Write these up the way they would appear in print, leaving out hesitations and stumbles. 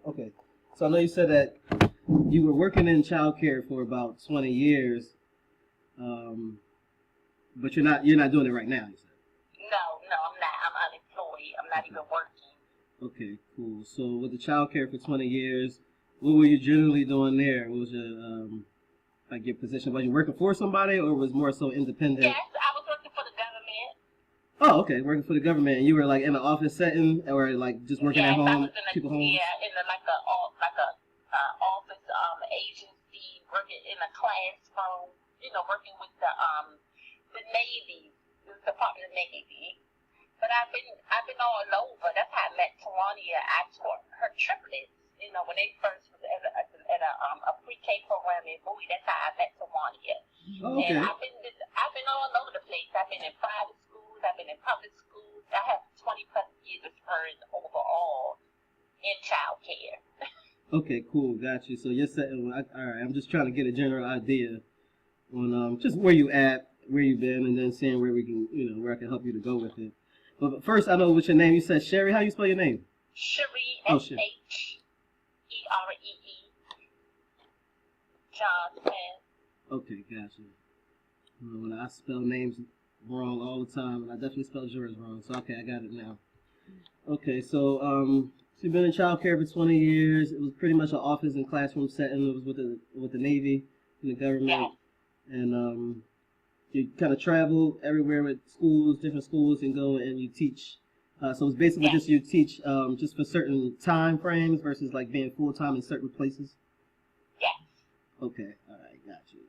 Okay. So I know you said that you were working in childcare for about 20 years, um, but you're not doing it right now. You said. No, no, I'm not. I'm unemployed. I'm not Okay. even working. Okay. Cool. So with the childcare for 20 years, what were you generally doing there? What was your like your position? Was you working for somebody, or was more so independent? Yes, I was working for the government. Oh, okay. Working for the government, and you were like in an office setting, or like just working at Yes, I home, was in a people homes. in a office agency, working in a classroom. You know, working with the Navy, the Department of Navy. But I've been all over. That's how I met Tawania. I taught her triplets. You know, when they first was at a pre-K program in Bowie, that's how I met Tawania. Oh, And okay. I've been all over the place. I've been in private schools. I've been in public schools. I have 20 plus years experience overall in child care. Okay, cool, got you. So you're setting. All right, I'm just trying to get a general idea on just where you at, where you been, and then seeing where we can, where I can help you to go with it. But first, I know what's your name. You said Sherry. How you spell your name? Cherie, Oh, shit. Sheree. Johnson. Okay, got you. When I spell names wrong all the time, and I definitely spelled yours wrong. So okay, I got it now. Okay, so you've been in childcare for 20 years. It was pretty much an office and classroom setting. It was with the Navy and the government, and you kind of travel everywhere with schools, different schools, and go and you teach. So it's basically just you teach just for certain time frames versus like being full time in certain places. Yes. Okay, all right, got you.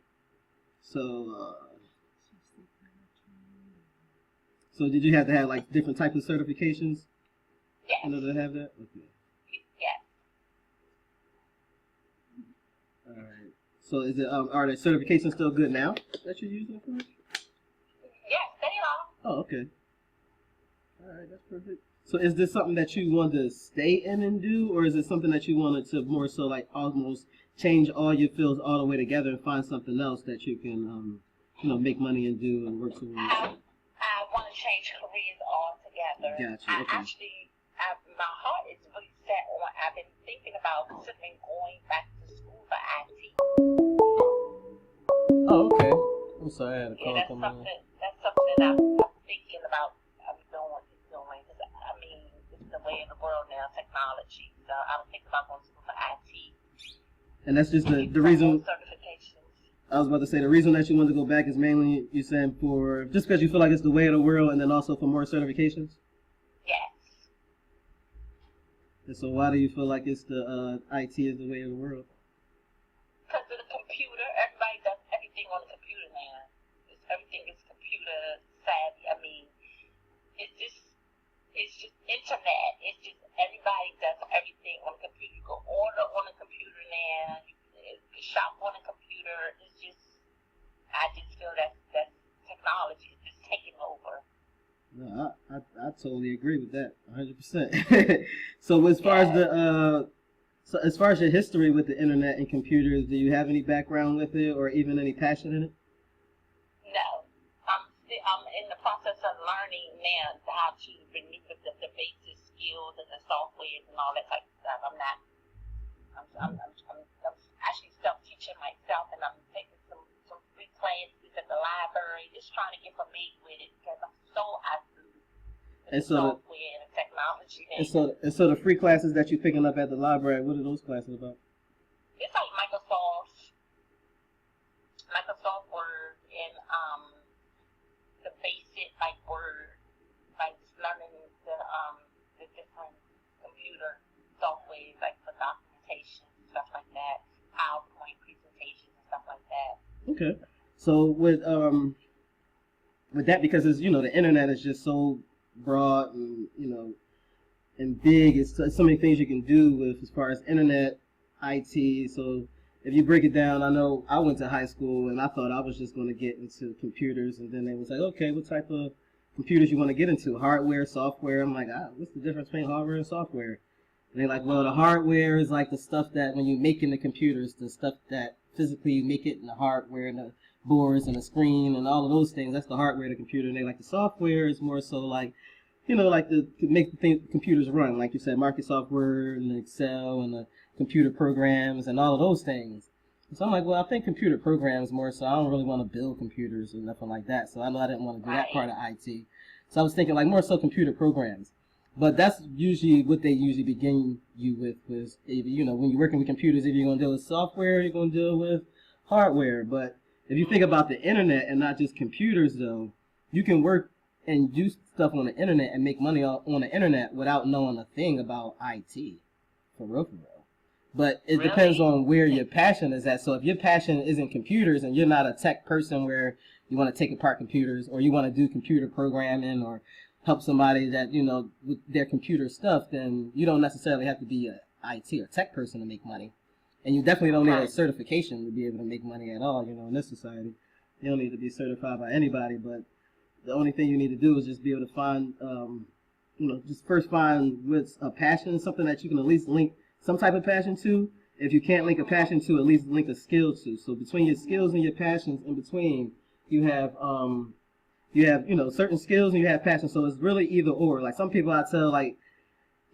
So did you have to have like different types of certifications Yes. in order to have that? Okay. Yes. All right. So are the certifications still good now that you're using it for? Yes, they are. Oh, okay. All right, that's perfect. So is this something that you want to stay in and do, or is it something that you wanted to more so like almost change all your fields all the way together and find something else that you can, make money and do and work towards? I want to change careers altogether. Gotcha. Okay. My heart is really set on. I've been thinking about considering going back to school for IT. Oh, okay. I'm sorry, I had a call That's coming in. that's something I'm thinking about. I'm doing. Cause I mean, it's the way of the world now, technology. So I was thinking about going to school for IT. And that's just the reason. Certifications. I was about to say the reason that you want to go back is mainly you saying for just because you feel like it's the way of the world, and then also for more certifications. Yes. And so why do you feel like it's the IT is the way of the world? Because of the computer, everybody does everything on the computer now. Everything is computer savvy. I mean, it's just internet. It's just everybody does everything on the computer. You can order on the computer now. You can shop on the computer. It's just, I just feel that technology is just taking over. No, I totally agree with that, 100%. So as far as your history with the internet and computers, do you have any background with it or even any passion in it? No, I'm in the process of learning now how to renew the basic skills and the software and all that type of stuff. I'm actually self-teaching myself, and I'm taking some free classes at the library, just trying to get familiar with it because I'm so isolated with the software and the technology. And so the free classes that you're picking up at the library, what are those classes about? It's like Microsoft Word, and the basic like Word, like just learning the different computer software, like for documentation, stuff like that, PowerPoint presentations and stuff like that. Okay. So with that, because it's the internet is just so broad and and big, it's so many things you can do with as far as internet, IT. So if you break it down, I know I went to high school and I thought I was just going to get into computers, and then they was like, okay, what type of computers you want to get into? Hardware, software. I'm like, what's the difference between hardware and software? And they're like, well, the hardware is like the stuff that when you make in the computers, the stuff that physically you make it in the hardware and the boards and the screen and all of those things. That's the hardware of the computer. And they like the software is more so like like to make the computers run, like you said, Microsoft Word and Excel and the computer programs and all of those things. So I'm like, well, I think computer programs more, so I don't really want to build computers or nothing like that. So I know I didn't want to do that part of IT. So I was thinking like more so computer programs. But that's usually what they usually begin you with was, when you're working with computers, if you're going to deal with software, you're going to deal with hardware. But if you think about the internet and not just computers, though, you can work and do stuff on the internet and make money on the internet without knowing a thing about IT, for real, for real. But it depends on where your passion is at. So if your passion isn't computers and you're not a tech person where you want to take apart computers or you want to do computer programming or help somebody that, with their computer stuff, then you don't necessarily have to be a IT or tech person to make money. And you definitely don't need a certification to be able to make money at all, in this society. You don't need to be certified by anybody, but the only thing you need to do is just be able to find, just first find what's a passion, something that you can at least link some type of passion to. If you can't link a passion to, at least link a skill to. So between your skills and your passions, in between, you have certain skills and you have passion. So it's really either or. Like some people I tell, like,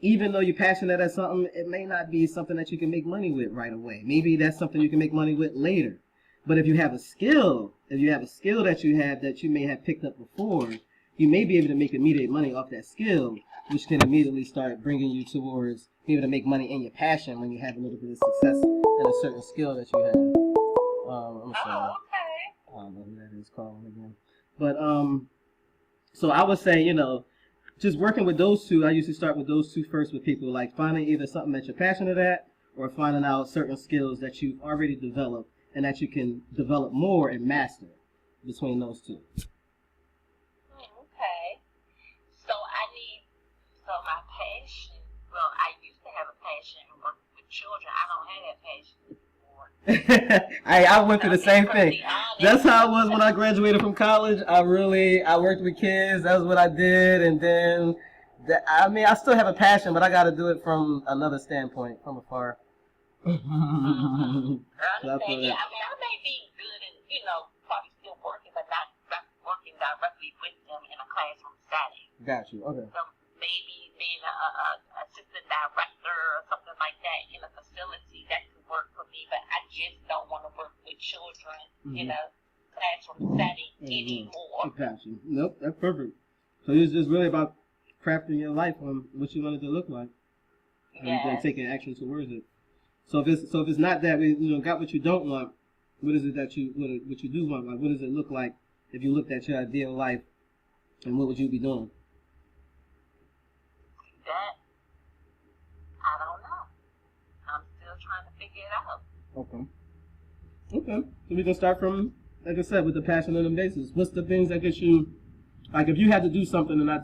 even though you're passionate at something, it may not be something that you can make money with right away. Maybe that's something you can make money with later. But if you have a skill, that you may have picked up before, you may be able to make immediate money off that skill, which can immediately start bringing you towards being able to make money in your passion when you have a little bit of success in a certain skill that you have. I'm sorry. I don't know who that is calling again. But, so I would say, just working with those two, I usually start with those two first with people, like finding either something that you're passionate at or finding out certain skills that you've already developed and that you can develop more and master between those two. Okay. So my passion, well, I used to have a passion working with children. I don't have that passion anymore. I went through the same thing. That's how it was when I graduated from college. I worked with kids. That was what I did. And then, I still have a passion, but I got to do it from another standpoint, from afar. I may be good and, probably still working, but not working directly with them in a classroom setting. Got you. Okay. So maybe being a assistant director or something like that in a facility that could work for me, but I just don't want to work with children in a classroom setting anymore. Got you. Nope, that's perfect. So it's just really about crafting your life on what you want it to look like, and then taking action towards it. So if it's not that we got what you don't want, what is it that what you do want? Like, what does it look like if you looked at your ideal life, and what would you be doing? That I don't know. I'm still trying to figure it out. Okay. So we can start from, like I said, with the passion on the basis. What's the things that get you, like if you had to do something and not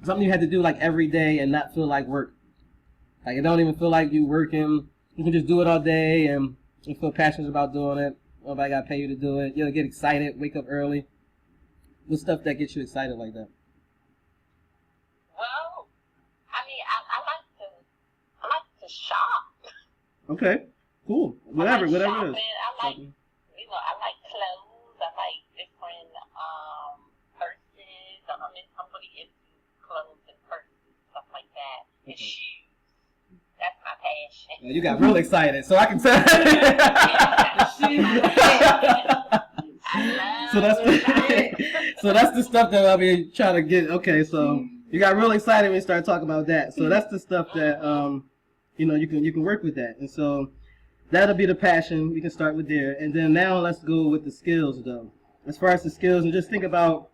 something you had to do like every day and not feel like work. Like it don't even feel like you working. You can just do it all day and you feel passionate about doing it. Nobody got to pay you to do it. You'll get excited, wake up early. What's stuff that gets you excited like that? Well, I like to shop. Okay, cool. Whatever it is. I like clothes. I like different purses. I'm really into clothes and purses, stuff like that, and shoes. That's my passion. Yeah, you got real excited, so I can tell. So that's the stuff that I'll be trying to get. Okay, so you got real excited when you start talking about that. So that's the stuff that you can work with that, and so that'll be the passion. We can start with there, and then now let's go with the skills though. As far as the skills, and just think about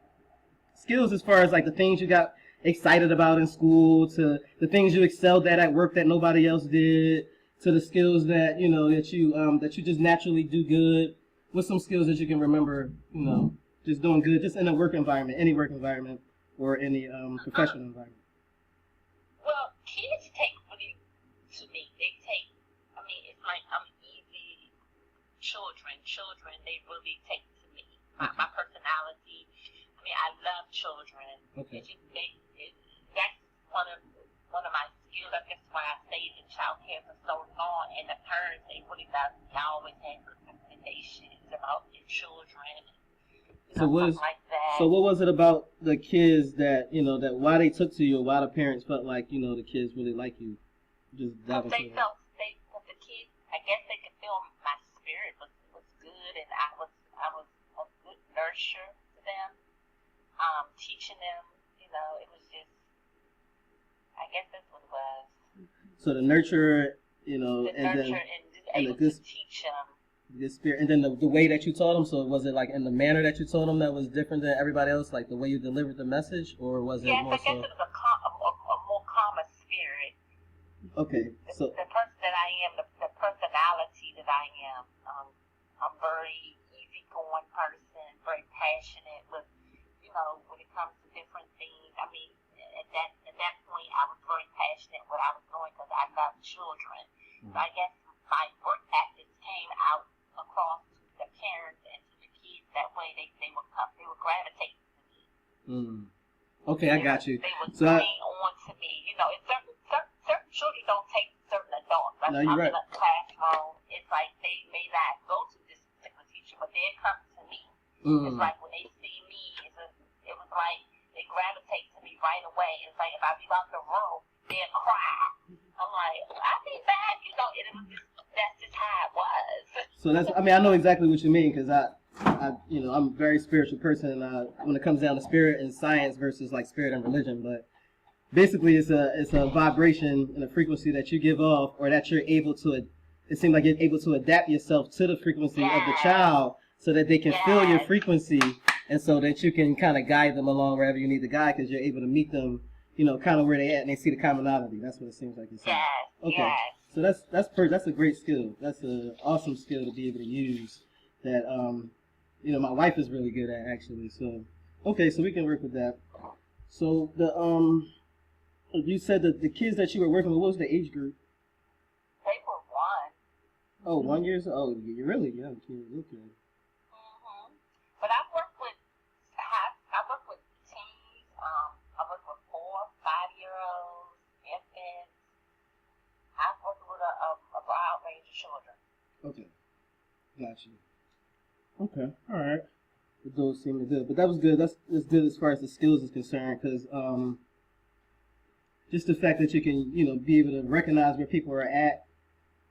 skills as far as like the things you got excited about in school, to the things you excelled at work that nobody else did, to the skills that that you just naturally do good. What's some skills that you can remember, just doing good, just in a work environment, any work environment, or any professional environment? Well, kids take really to me. It's like I'm easy. Children, they really take to me. My personality. I love children. Okay. That's one of my skills. I guess why I stayed in child care for so long. And the parents, they really love me. I always had good recommendations about the children. So what is something like that. so what was it about the kids that that why they took to you, or why the parents felt like the kids really like you? Just dive into that. The kids, I guess they could feel my spirit was good, and I was a good nurturer to them, teaching them. It was just, I guess that's what it was. So the nurturer, The and nurture then and just and the able good to teach them. the spirit, and then the way that you taught them. So was it like in the manner that you taught them that was different than everybody else, like the way you delivered the message, or was it Yes, more I guess so? it was a more calmer spirit. Okay, so The person that I am, the personality that I am. I'm very easygoing person, very passionate with, when it comes to different things. I mean, at that point, I was very passionate what I was doing because I love children. So I guess my work ethics came out across to the parents and to the kids. That way, they would gravitate to me. Okay, I got you. They would So lean on to me. Certain children don't take certain adults. No, you're right. In a classroom, it's like they may not go to this particular teacher, but they come to me. It's like when they see me, it was like they gravitate to me right away. It's like if I leave out the room, they'll cry. I'm like, I'll be back. That's just how it was. So I know exactly what you mean, because I'm a very spiritual person, when it comes down to spirit and science versus like spirit and religion. But basically, it's a vibration and a frequency that you give off, or that you're able to. It seems like you're able to adapt yourself to the frequency of the child, so that they can feel your frequency, and so that you can kind of guide them along wherever you need to guide, because you're able to meet them, kind of where they at, and they see the commonality. That's what it seems like you're saying. Okay. Yes. So that's a great skill. That's an awesome skill to be able to use. That my wife is really good at, actually. So okay, so we can work with that. So you said that the kids that you were working with, what was the age group? They were one. Oh, 1 year. Oh, you're really young kids. Okay. But I work with teens. I work with 4, 5-year-olds, infants. I work with a broad range of children. Okay. Gotcha. Okay. All right. Those seem to good, but that was good. That's good as far as the skills is concerned, because just the fact that you can be able to recognize where people are at,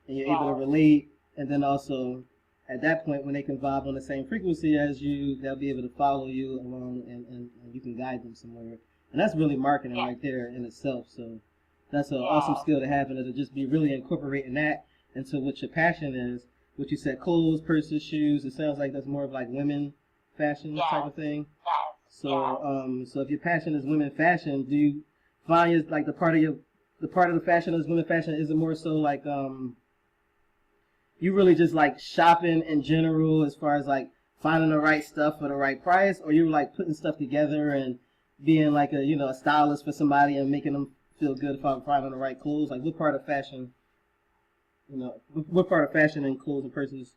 and you're able to relate, and then also at that point when they can vibe on the same frequency as you, they'll be able to follow you along, and you can guide them somewhere. And that's really marketing right there in itself. So that's an awesome skill to have, and to just be really incorporating that into what your passion is. What you said, clothes, purses, shoes. It sounds like that's more of like women fashion type of thing. So so if your passion is women fashion, do you find is like the part of the fashion is women fashion? Is it more so like you really just like shopping in general, as far as like finding the right stuff for the right price, or you like putting stuff together and being like a stylist for somebody and making them feel good about finding the right clothes? Like what part of fashion? What part of fashion and clothes and purses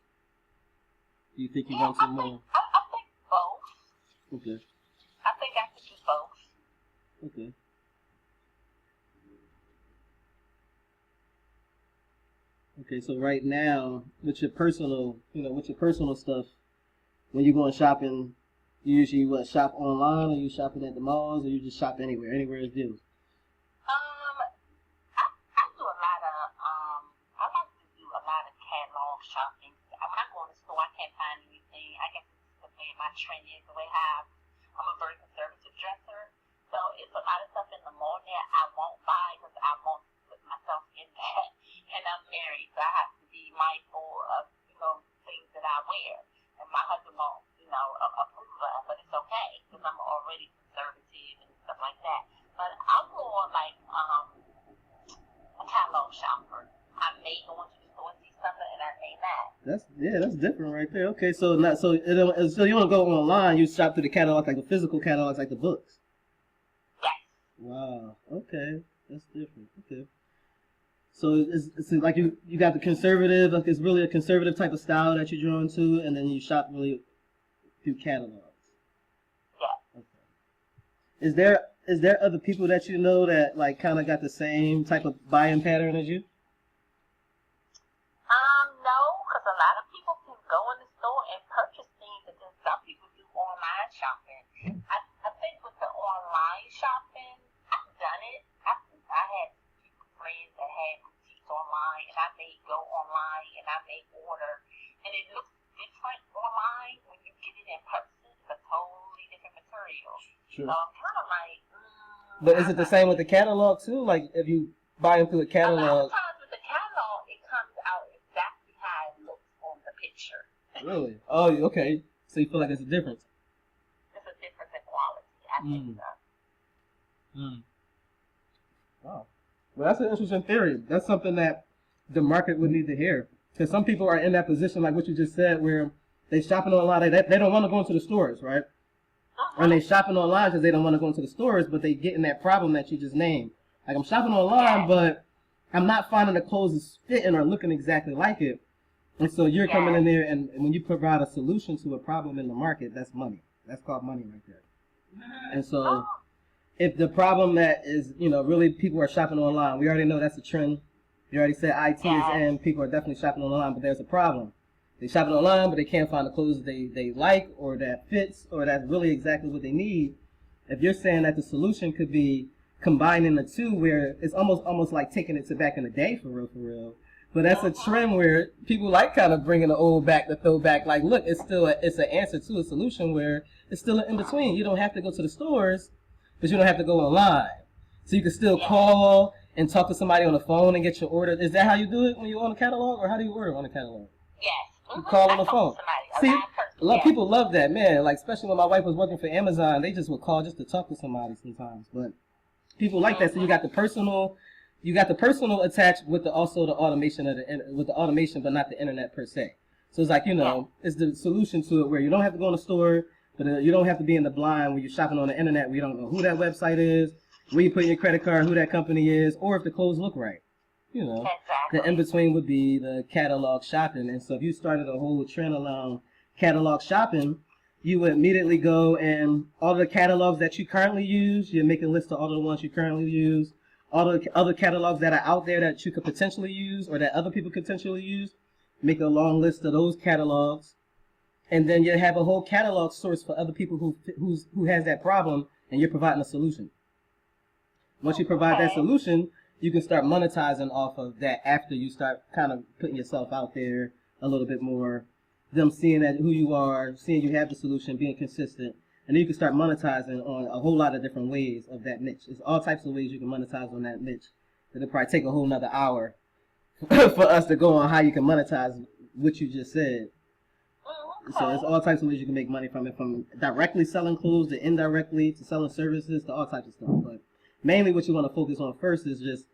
do you think you run to more? I think both. Okay. I think I could do both. Okay. Okay, so right now, with your personal stuff, when you're going shopping, you usually shop online, or you shopping at the malls, or you just shop anywhere is deals? I do a lot of I like to do a lot of catalog shopping. When I go in the store, I can't find anything. I guess it's the way my trend is, the way I'm a very conservative dresser. So it's a lot of stuff in the mall that I won't buy because I won't put myself in that. And I'm married, so I have to be mindful of things that I wear. And my husband won't approve of, but it's okay because I'm already conservative and stuff like that. But I'm more like a catalog shopper. I may go into the store and see something, and I may not. That's different right there. Okay, so you don't go online. You shop through the catalog, like the physical catalogs, like the books. Yes. Wow. Okay, that's different. Okay. So it's like you got the conservative, like it's really a conservative type of style that you're drawn to, and then you shop really through catalogs. Yeah. Okay. Is there other people that you know that like kind of got the same type of buying pattern as you? No, because a lot of people can go in the store and purchase things, and then some people do online I think with the online shopping, I've done it. I had friends that had boutiques online, and I may go online and I may order, and it looks different online when you get it in person. It's a totally different material. Sure. So I'm kind of like. But is it the same with the catalog too? Like if you buy them through a A catalog? lot of times with the catalog, it comes out exactly how it looks on the picture. Really? Oh, okay. So you feel like there's a difference? There's a difference in quality. I think so. Wow. Well, that's an interesting theory. That's something that the market would need to hear. Because some people are in that position, like what you just said, where they shopping online. They don't want to go into the stores, right? And they shopping online because they don't want to go into the stores, but they get in that problem that you just named. Like, I'm shopping online, but I'm not finding the clothes that's fitting or looking exactly like it. And so you're coming in there, and when you provide a solution to a problem in the market, that's money. That's called money right there. And so if the problem that is, really people are shopping online, we already know that's a trend. You already said IT is in, people are definitely shopping online, but there's a problem. They shopping online, but they can't find the clothes they like or that fits or that's really exactly what they need. If you're saying that the solution could be combining the two, where it's almost like taking it to back in the day for real. But that's a trend where people like kind of bringing the old back, the throwback. Like, look, it's an answer to a solution where it's still an in between. You don't have to go to the stores, but you don't have to go online. So you can still call and talk to somebody on the phone and get your order. Is that how you do it when you're on a catalog, or how do you order on a catalog? Yes. You call on the phone. See, people love that, man. Like, especially when my wife was working for Amazon, they just would call just to talk to somebody sometimes. But people like that. So you got the personal attached with the automation with the automation, but not the internet per se. So it's like, it's the solution to it where you don't have to go in the store, but you don't have to be in the blind when you're shopping on the internet where you don't know who that website is, where you put your credit card, who that company is, or if the clothes look right. Exactly. The in-between would be the catalog shopping. And so if you started a whole trend around catalog shopping, you would immediately go and all the catalogs that you currently use, you make a list of all the ones you currently use, all the other catalogs that are out there that you could potentially use or that other people could potentially use, make a long list of those catalogs, and then you have a whole catalog source for other people who has that problem, and you're providing a solution. Once you provide that solution, you can start monetizing off of that after you start kind of putting yourself out there a little bit more, them seeing that who you are, seeing you have the solution, being consistent, and then you can start monetizing on a whole lot of different ways of that niche. There's all types of ways you can monetize on that niche. It'll probably take a whole nother hour for us to go on how you can monetize what you just said. So there's all types of ways you can make money from it, from directly selling clothes to indirectly to selling services to all types of stuff. But mainly what you want to focus on first is just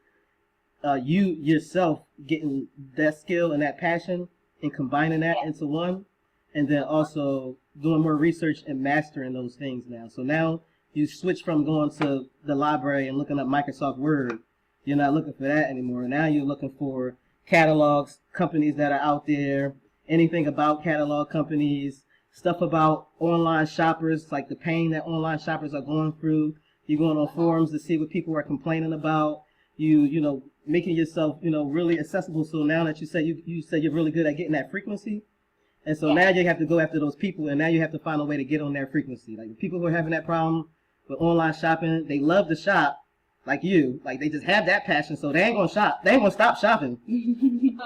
you yourself getting that skill and that passion and combining that into one, and then also doing more research and mastering those things now. So now you switch from going to the library and looking up Microsoft Word. You're not looking for that anymore. Now you're looking for catalogs, companies that are out there, anything about catalog companies, stuff about online shoppers, like the pain that online shoppers are going through. You're going on forums to see what people are complaining about. You making yourself, really accessible. So now that you said you're really good at getting that frequency. And so now you have to go after those people, and now you have to find a way to get on their frequency. Like the people who are having that problem with online shopping, they love to shop like you. Like they just have that passion, so they ain't gonna shop. They ain't gonna stop shopping.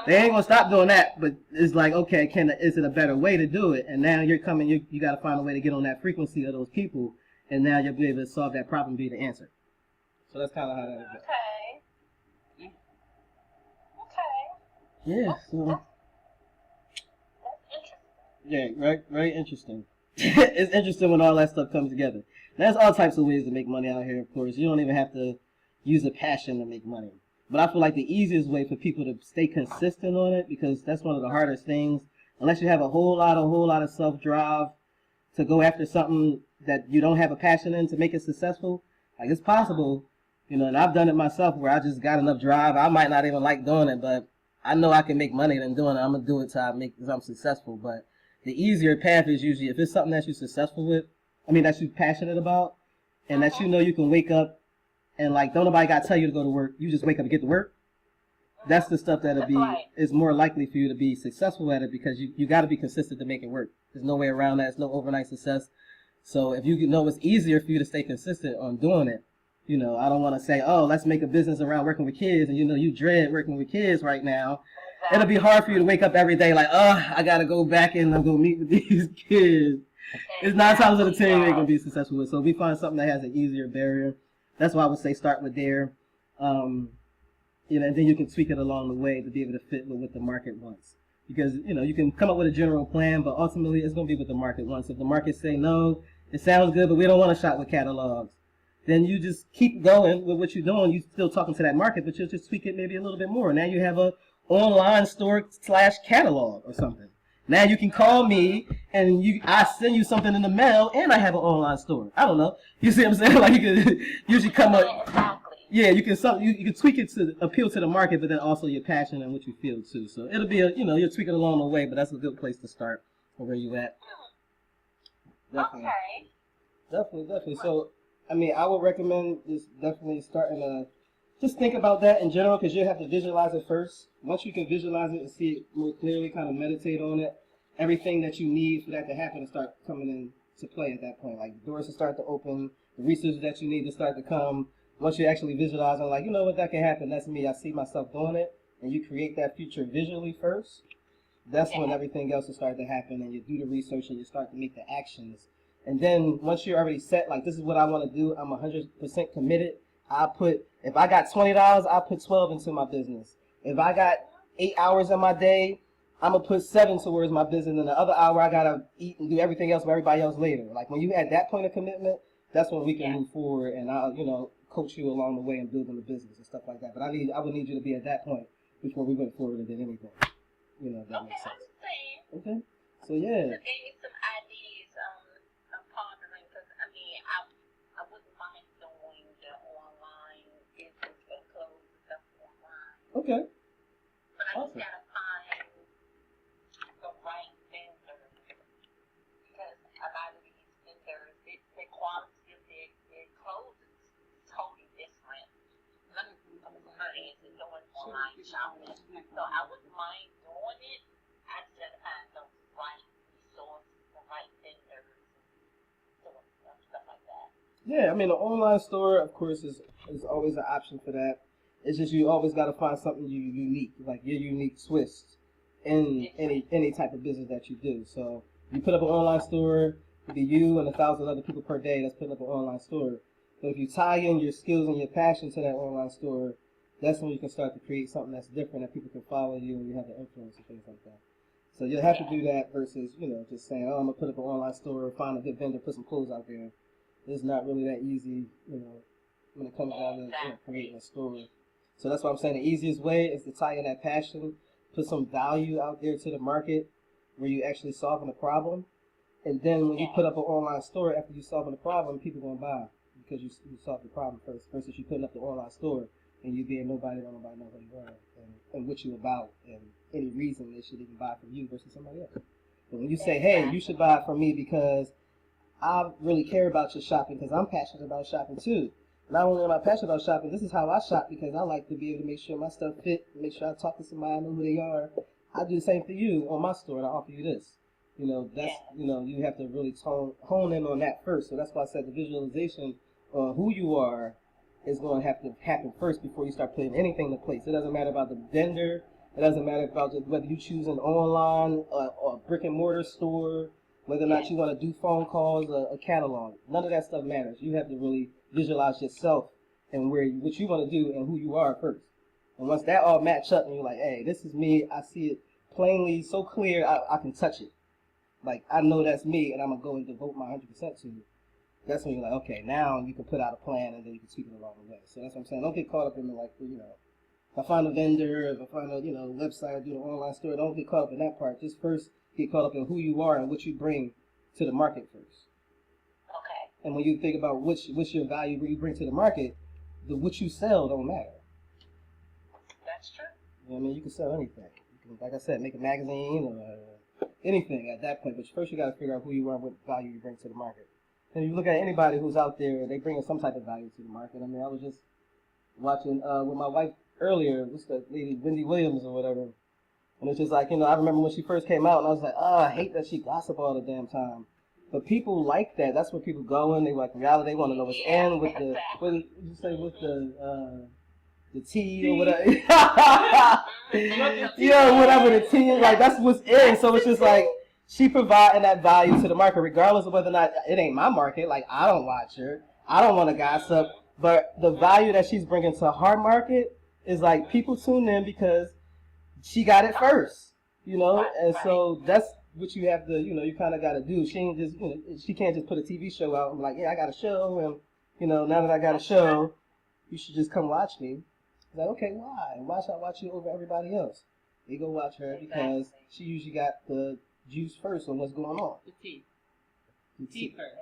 They ain't gonna stop doing that. But it's like, okay, is it a better way to do it? And now you're coming, you got to find a way to get on that frequency of those people, and now you'll be able to solve that problem, be the answer. So that's kind of how that is. Okay. Yeah. So. That's interesting. Yeah, right. Very interesting. It's interesting when all that stuff comes together. There's all types of ways to make money out here, of course. You don't even have to use a passion to make money. But I feel like the easiest way for people to stay consistent on it, because that's one of the hardest things, unless you have a whole lot of self-drive to go after something that you don't have a passion in to make it successful. Like, it's possible, and I've done it myself where I just got enough drive. I might not even like doing it, but I know I can make money than doing it. I'm going to do it till I'm successful. But the easier path is usually, if it's something that you're successful with, that you're passionate about, and that you can wake up and don't nobody got to tell you to go to work. You just wake up and get to work. That's the stuff is more likely for you to be successful at it, because you got to be consistent to make it work. There's no way around that. There's no overnight success. So if you know it's easier for you to stay consistent on doing it, I don't want to say, oh, let's make a business around working with kids, and you dread working with kids right now. It'll be hard for you to wake up every day like, oh, I gotta go back and I'm gonna meet with these kids. It's 9 times out of 10 you ain't gonna be successful with. So we find something that has an easier barrier. That's why I would say start with there. And then you can tweak it along the way to be able to fit with what the market wants. Because, you can come up with a general plan, but ultimately it's going to be what the market wants. If the market say, no, it sounds good, but we don't want to shop with catalogs, then you just keep going with what you're doing. You're still talking to that market, but you'll just tweak it maybe a little bit more. Now you have a online store / catalog or something. Now you can call me and I send you something in the mail and I have an online store. I don't know. You see what I'm saying? Like you can usually come up. Yeah, you can tweak it to appeal to the market, but then also your passion and what you feel too. So it'll be you'll tweak it along the way, but that's a good place to start where you at. Definitely. Okay. Definitely. So, I would recommend just definitely starting to just think about that in general, because you have to visualize it first. Once you can visualize it and see it more clearly, kind of meditate on it, everything that you need for that to happen to start coming into play at that point. Like doors to start to open, the resources that you need to start to come. Once you actually visualize and like, you know what, that can happen. That's me. I see myself doing it. And you create that future visually first. That's when everything else will start to happen, and you do the research and you start to make the actions. And then once you're already set, like this is what I want to do, I'm 100% committed. If I got $20, I'll put 12 into my business. If I got 8 hours in my day, I'm going to put 7 towards my business, and the other hour I got to eat and do everything else for everybody else later. Like when you at that point of commitment, that's when we can move forward, and I'll, coach you along the way in building the business and stuff like that. But I would need you to be at that point before we went forward and did anything. If that makes sense. Okay. So yeah. So gave me some ideas. I'm pondering because I wouldn't mind doing the online business and clothes and stuff online. Okay. But I just gotta find the right vendor because a lot of these vendors, their quality of their clothes is totally different. None of them experience in doing online shopping, so I wouldn't mind doing it. I just gotta find the right resources, the right vendors, and stuff like that. Yeah, the online store, of course, is always an option for that. It's just you always got to find something unique, like your unique twist in any type of business that you do. So you put up an online store, it could be you and 1,000 other people per day that's putting up an online store. But if you tie in your skills and your passion to that online store, that's when you can start to create something that's different that people can follow you and you have the influence and things like that. So you'll have to do that versus, just saying, oh, I'm going to put up an online store, find a good vendor, put some clothes out there. It's not really that easy, when it comes down to creating a store. So that's why I'm saying the easiest way is to tie in that passion, put some value out there to the market where you're actually solving a problem. And then when you put up an online store, after you solving the problem, people going to buy because you solved the problem first versus you putting up the online store and you being nobody know who you are and what you about and any reason they should even buy from you versus somebody else. But when you say, hey, you should buy from me because I really care about your shopping because I'm passionate about shopping too. Not only am I passionate about shopping, this is how I shop because I like to be able to make sure my stuff fit, make sure I talk to somebody, I know who they are. I do the same for you on my store and I offer you this. You have to really hone in on that first. So that's why I said the visualization on who you are is going to have to happen first before you start putting anything in place. It doesn't matter about the vendor. It doesn't matter about whether you choose an online or brick and mortar store, whether or not you want to do phone calls or a catalog. None of that stuff matters. You have to really visualize yourself and what you want to do and who you are first. And once that all match up and you're like, hey, this is me, I see it plainly, so clear, I can touch it. Like, I know that's me and I'm going to go and devote my 100% to it. That's when you're like, okay, now you can put out a plan and then you can tweak it along the way. So that's what I'm saying. Don't get caught up in if I find a vendor, if I find a website, do an online store, don't get caught up in that part. Just first get caught up in who you are and what you bring to the market first. Okay. And when you think about what's your value, what you bring to the market, what you sell don't matter. That's true. You can sell anything. You can, like I said, make a magazine or anything at that point. But first you got to figure out who you are and what value you bring to the market. And if you look at anybody who's out there, they bring some type of value to the market. I was just watching with my wife earlier, what's that lady, Wendy Williams or whatever. And it's just like, I remember when she first came out and I was like, oh, I hate that she gossip all the damn time. But people like that. That's where people go in. They like reality. They want to know what's in with the what did you say with the tea or whatever. Whatever the tea is, like that's what's in. So it's just like she providing that value to the market, regardless of whether or not it ain't my market. Like I don't watch her. I don't want to gossip. But the value that she's bringing to her market is like people tune in because she got it first, and so that's what you have to, you kind of got to do. She ain't just, she can't just put a TV show out and be like, yeah, I got a show, and now that I got a show, you should just come watch me. It's like, okay, why? Why should I watch you over everybody else? They go watch her because she usually got the juice first on what's going on. The tea. The tea first.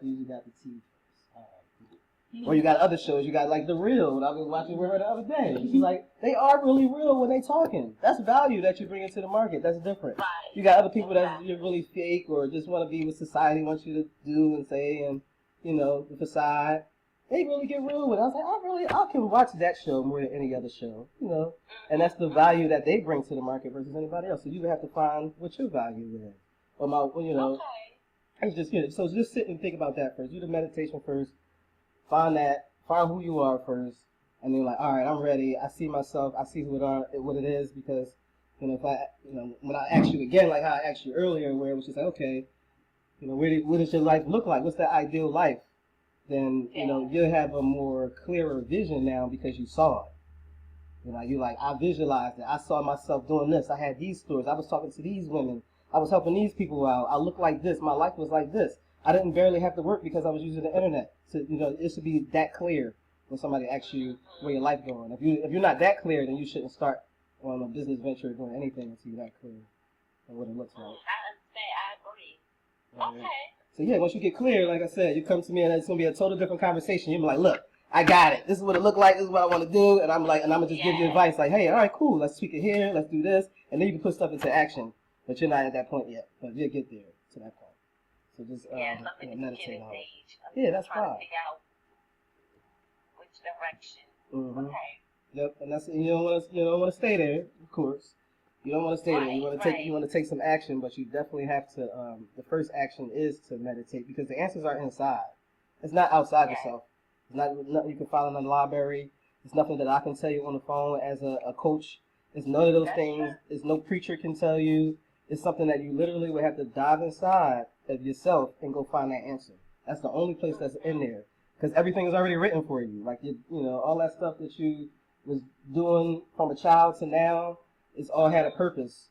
She usually got the tea first. All right. Or you got other shows. You got like The Real. That I was watching with her the other day. She's like, they are really real when they talking. That's value that you bring into the market. That's different. Right. You got other people that you're really fake or just want to be what society wants you to do and say, and the facade. They really get real with it. I was like, I can watch that show more than any other show, And that's the value that they bring to the market versus anybody else. So you have to find what your value is. Or Okay. It's just so just sit and think about that first. Do the meditation first. Find who you are first, and then like, all right, I'm ready. I see myself. I see what it is because, if I, when I ask you again, like how I asked you earlier, where it was just like, okay, what does your life look like? What's that ideal life? Then you'll have a more clearer vision now because you saw it. You like I visualized it. I saw myself doing this. I had these stories. I was talking to these women. I was helping these people out. I looked like this. My life was like this. I didn't barely have to work because I was using the internet. So it should be that clear when somebody asks you where your life going. If you're not that clear, then you shouldn't start on a business venture or doing anything until you're that clear on what it looks like. I understand. I agree. Okay. So yeah, once you get clear, like I said, you come to me and it's gonna be a total different conversation. You're like, look, I got it. This is what it looked like. This is what I want to do, and I'm gonna just give you advice. Like, hey, all right, cool. Let's tweak it here. Let's do this, and then you can put stuff into action. But you're not at that point yet. But you'll get there to that point. So just meditate on it. Yeah, that's fine. Trying to figure out which direction. Mm-hmm. Okay. Yep, and that's you don't want to stay there, of course. You don't want to stay there. You want to take some action, but you definitely have to. The first action is to meditate because the answers are inside. It's not outside yourself. It's not you can find in the library. It's nothing that I can tell you on the phone as a coach. It's none of those things. It's no preacher can tell you. It's something that you literally would have to dive inside of yourself and go find that answer. That's the only place that's in there because everything is already written for you. Like all that stuff that you was doing from a child to now, it's all had a purpose.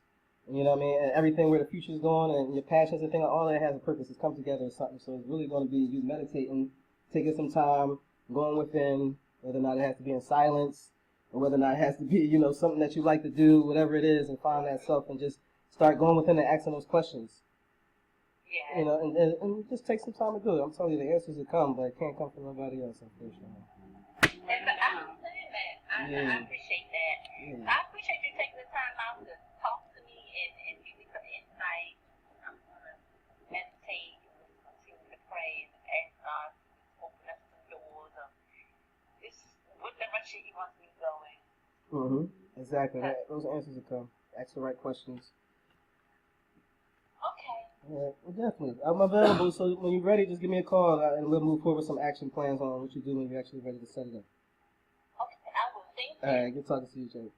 You know what I mean? And everything where the future is going and your passions and things, all that has a purpose. It's come together as something. So it's really going to be you meditating, taking some time, going within, whether or not it has to be in silence or whether or not it has to be, something that you like to do, whatever it is, and find that self and just start going within and asking those questions. Yeah. And just take some time to do it. I'm telling you, the answers will come, but it can't come from nobody else, unfortunately. And I understand that. I appreciate that. Yeah. I appreciate you taking the time out to talk to me and give me some insight. I'm going to meditate and continue to pray and ask God to open up some doors of what direction He wants me to go in. Mm-hmm. Exactly. Those answers will come. Ask the right questions. Okay. Yeah, well, definitely. I'm available, so when you're ready, just give me a call, and we'll move forward with some action plans on what you do when you're actually ready to set it up. Okay, I will. Thank you. All right, good talking to you, Jake.